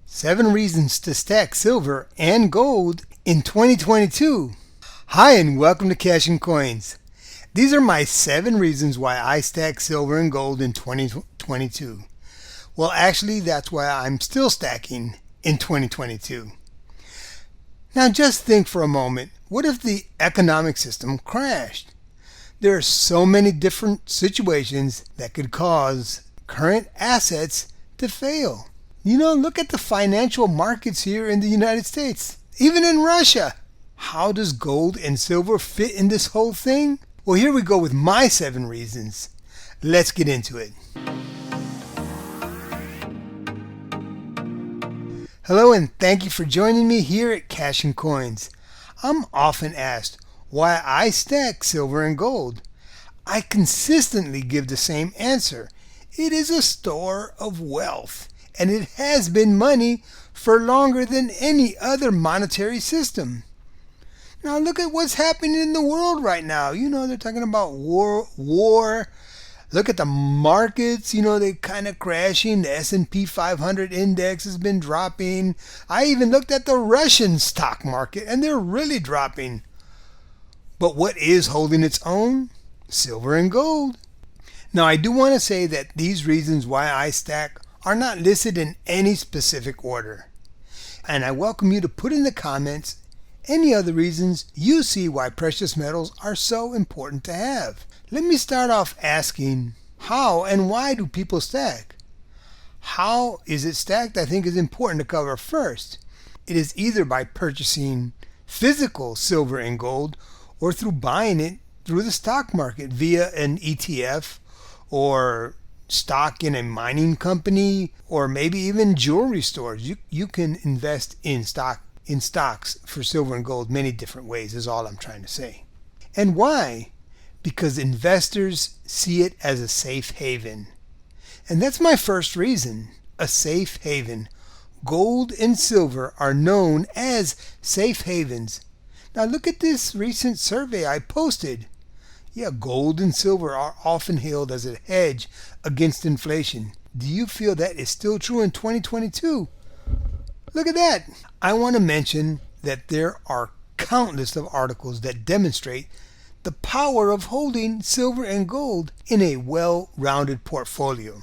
7 reasons to stack silver and gold in 2022. Hi, and welcome to Cash and Coins. These are my 7 reasons why I stack silver and gold in 2022. Well, actually, that's why I'm still stacking in 2022. Now just think for a moment, what if the economic system crashed? There are so many different situations that could cause current assets to fail. Look at the financial markets here in the United States, even in Russia. How does gold and silver fit in this whole thing? Well, here we go with my 7 reasons. Let's get into it. Hello, and thank you for joining me here at Cash and Coins. I'm often asked why I stack silver and gold. I consistently give the same answer. It is a store of wealth, and it has been money for longer than any other monetary system. Now look at what's happening in the world right now. They're talking about war. Look at the markets. They're kind of crashing. The S&P 500 index has been dropping. I even looked at the Russian stock market, and they're really dropping. But what is holding its own? Silver and gold. Now I do want to say that these reasons why I stack are not listed in any specific order. And I welcome you to put in the comments any other reasons you see why precious metals are so important to have. Let me start off asking, how and why do people stack? How is it stacked, I think, is important to cover first. It is either by purchasing physical silver and gold or through buying it through the stock market via an ETF or stock in a mining company, or maybe even jewelry stores. You can invest in stocks for silver and gold many different ways, is all I'm trying to say. And why? Because investors see it as a safe haven. And that's my first reason, a safe haven. Gold and silver are known as safe havens. Now look at this recent survey I posted. Yeah, gold and silver are often hailed as a hedge against inflation. Do you feel that is still true in 2022? Look at that. I want to mention that there are countless of articles that demonstrate the power of holding silver and gold in a well-rounded portfolio.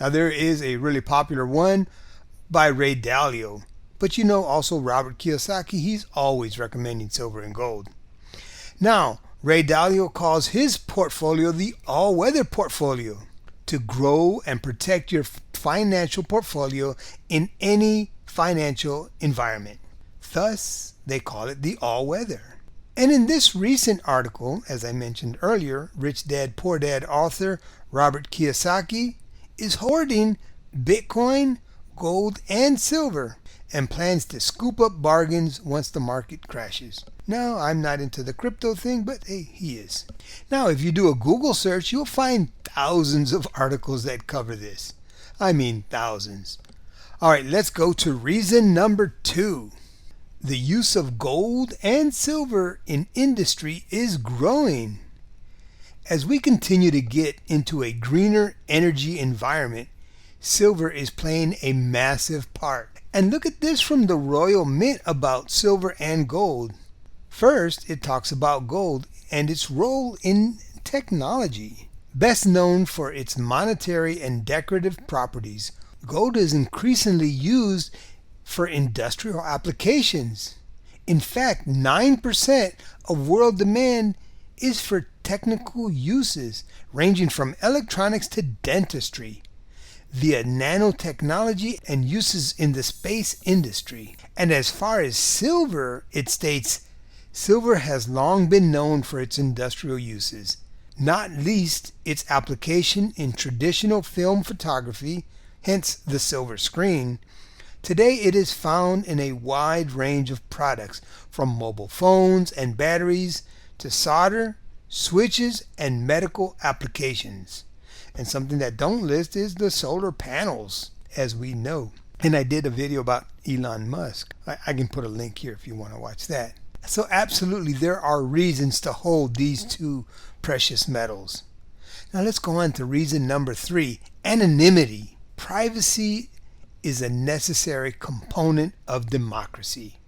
Now there is a really popular one by Ray Dalio, but also Robert Kiyosaki, he's always recommending silver and gold. Now, Ray Dalio calls his portfolio the all-weather portfolio, to grow and protect your financial portfolio in any financial environment. Thus, they call it the all-weather. And in this recent article, as I mentioned earlier, Rich Dad Poor Dad author Robert Kiyosaki is hoarding Bitcoin, gold, and silver, and plans to scoop up bargains once the market crashes. Now, I'm not into the crypto thing, but hey, he is. Now, if you do a Google search, you'll find thousands of articles that cover this. I mean, thousands. All right, let's go to reason number 2. The use of gold and silver in industry is growing. As we continue to get into a greener energy environment, silver is playing a massive part. And look at this from the Royal Mint about silver and gold. First, it talks about gold and its role in technology. Best known for its monetary and decorative properties, gold is increasingly used for industrial applications. In fact, 9% of world demand is for technical uses, ranging from electronics to dentistry, via nanotechnology and uses in the space industry. And as far as silver, it states, silver has long been known for its industrial uses, not least its application in traditional film photography, hence the silver screen. Today it is found in a wide range of products, from mobile phones and batteries to solder, switches, and medical applications. And something that don't list is the solar panels, as we know. And I did a video about Elon Musk. I can put a link here if you want to watch that. So absolutely, there are reasons to hold these 2 precious metals. Now let's go on to reason number 3, anonymity. Privacy is a necessary component of democracy.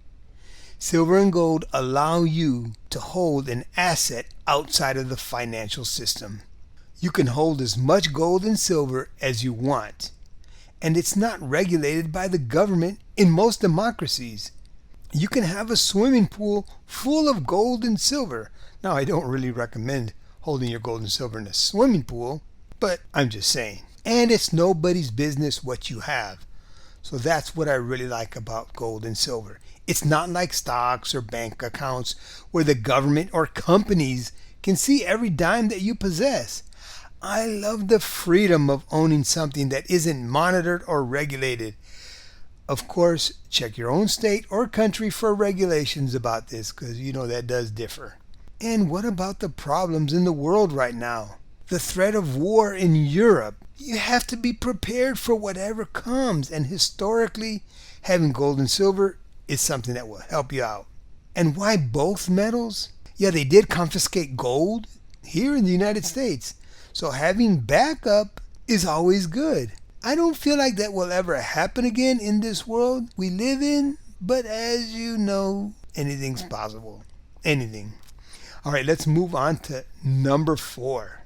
Silver and gold allow you to hold an asset outside of the financial system. You can hold as much gold and silver as you want, and it's not regulated by the government in most democracies. You can have a swimming pool full of gold and silver. Now, I don't really recommend holding your gold and silver in a swimming pool, but I'm just saying. And it's nobody's business what you have. So that's what I really like about gold and silver. It's not like stocks or bank accounts where the government or companies can see every dime that you possess. I love the freedom of owning something that isn't monitored or regulated. Of course, check your own state or country for regulations about this, because you know that does differ. And what about the problems in the world right now? The threat of war in Europe. You have to be prepared for whatever comes, and historically, having gold and silver is something that will help you out. And why both metals? Yeah, they did confiscate gold here in the United States, so having backup is always good. I don't feel like that will ever happen again in this world we live in, but as you know, anything's possible. Anything. All right, let's move on to number 4.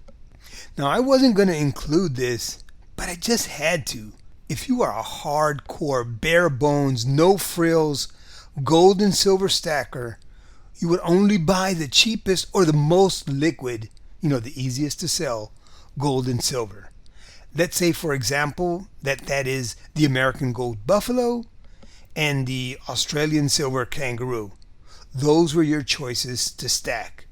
Now, I wasn't going to include this, but I just had to. If you are a hardcore, bare bones, no frills, gold and silver stacker, you would only buy the cheapest or the most liquid, the easiest to sell, gold and silver. Let's say, for example, that is the American gold buffalo and the Australian silver kangaroo. Those were your choices to stack.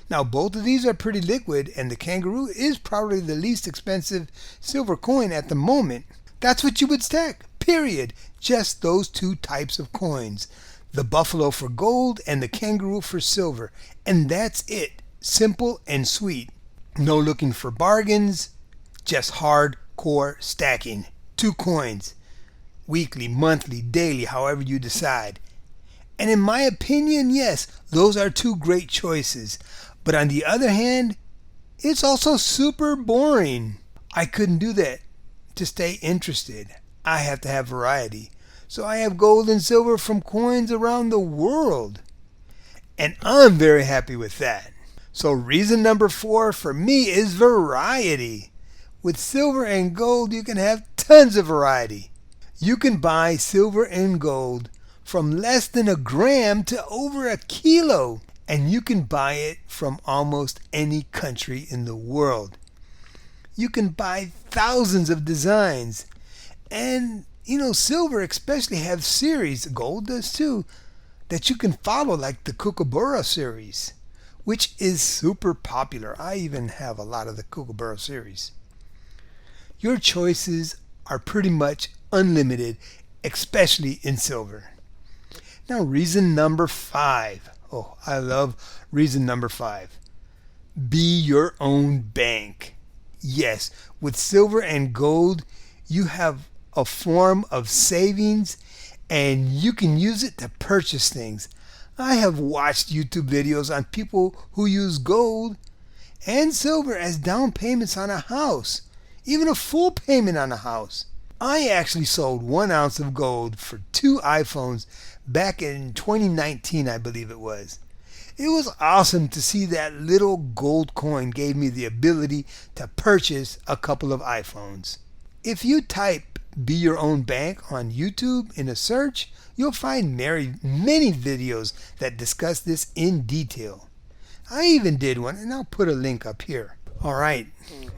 Now, both of these are pretty liquid, and the kangaroo is probably the least expensive silver coin at the moment. That's what you would stack, period. Just those 2 types of coins. The buffalo for gold and the kangaroo for silver. And that's it. Simple and sweet. No looking for bargains. Just hardcore stacking. 2 coins. Weekly, monthly, daily, however you decide. And in my opinion, yes, those are 2 great choices. But on the other hand, it's also super boring. I couldn't do that to stay interested. I have to have variety. So I have gold and silver from coins around the world. And I'm very happy with that. So reason number 4 for me is variety. With silver and gold, you can have tons of variety. You can buy silver and gold from less than a gram to over a kilo. And you can buy it from almost any country in the world. You can buy thousands of designs. And, silver especially have series, gold does too, that you can follow, like the Kookaburra series, which is super popular. I even have a lot of the Kookaburra series. Your choices are pretty much unlimited, especially in silver. Now, reason number 5. Oh, I love reason number 5. Be your own bank. Yes, with silver and gold, you have a form of savings and you can use it to purchase things. I have watched YouTube videos on people who use gold and silver as down payments on a house, even a full payment on a house. I actually sold 1 ounce of gold for 2 iPhones back in 2019, I believe it was. It was awesome to see that little gold coin gave me the ability to purchase a couple of iPhones. If you type "Be Your Own Bank" on YouTube in a search, you'll find many videos that discuss this in detail. I even did one, and I'll put a link up here. All right,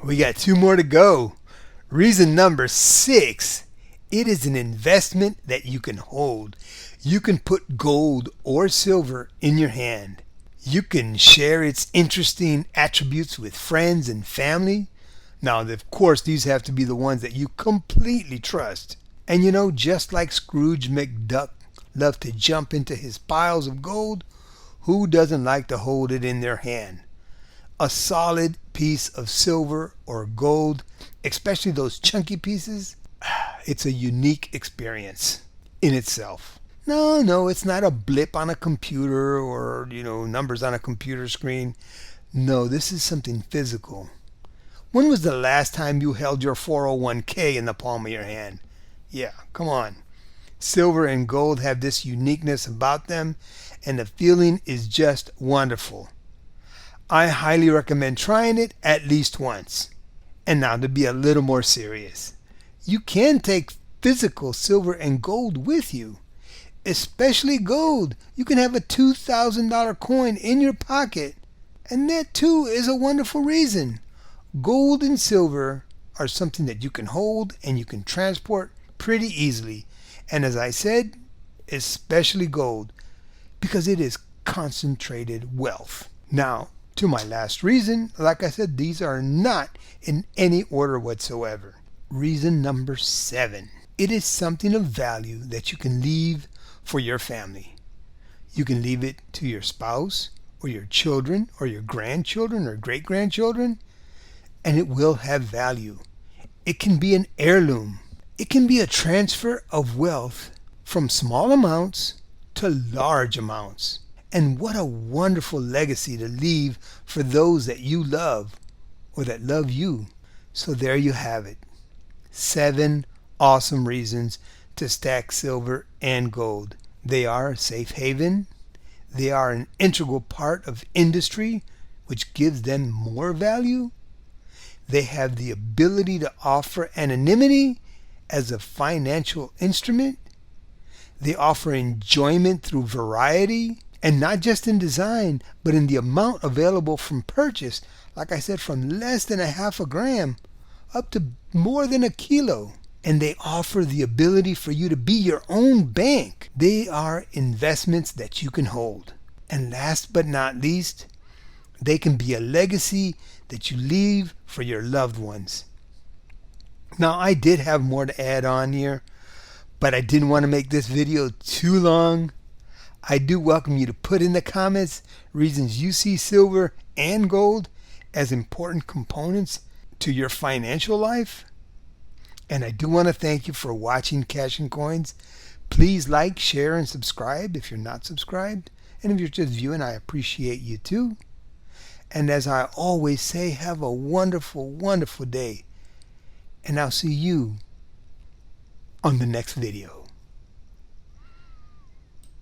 we got 2 more to go. Reason number 6. It is an investment that you can hold. You can put gold or silver in your hand. You can share its interesting attributes with friends and family. Now, of course, these have to be the ones that you completely trust. And just like Scrooge McDuck loved to jump into his piles of gold, who doesn't like to hold it in their hand? A solid piece of silver or gold, especially those chunky pieces, it's a unique experience in itself. No, it's not a blip on a computer or, numbers on a computer screen. No, this is something physical. When was the last time you held your 401k in the palm of your hand? Yeah, come on. Silver and gold have this uniqueness about them, and the feeling is just wonderful. I highly recommend trying it at least once. And now to be a little more serious. You can take physical silver and gold with you, especially gold. You can have a $2,000 coin in your pocket, and that too is a wonderful reason. Gold and silver are something that you can hold and you can transport pretty easily. And as I said, especially gold, because it is concentrated wealth. Now, to my last reason, like I said, these are not in any order whatsoever. Reason number 7. It is something of value that you can leave for your family. You can leave it to your spouse or your children or your grandchildren or great-grandchildren, and it will have value. It can be an heirloom. It can be a transfer of wealth from small amounts to large amounts. And what a wonderful legacy to leave for those that you love or that love you. So there you have it. 7 awesome reasons to stack silver and gold. They are a safe haven. They are an integral part of industry, which gives them more value. They have the ability to offer anonymity as a financial instrument. They offer enjoyment through variety, and not just in design, but in the amount available from purchase. Like I said, from less than a half a gram up to more than a kilo. And they offer the ability for you to be your own bank. They are investments that you can hold. And last but not least, they can be a legacy that you leave for your loved ones. Now, I did have more to add on here, but I didn't want to make this video too long. I do welcome you to put in the comments reasons you see silver and gold as important components to your financial life. And I do want to thank you for watching Cash and Coins. Please like, share, and subscribe if you're not subscribed. And if you're just viewing, I appreciate you too. And as I always say, have a wonderful, wonderful day. And I'll see you on the next video.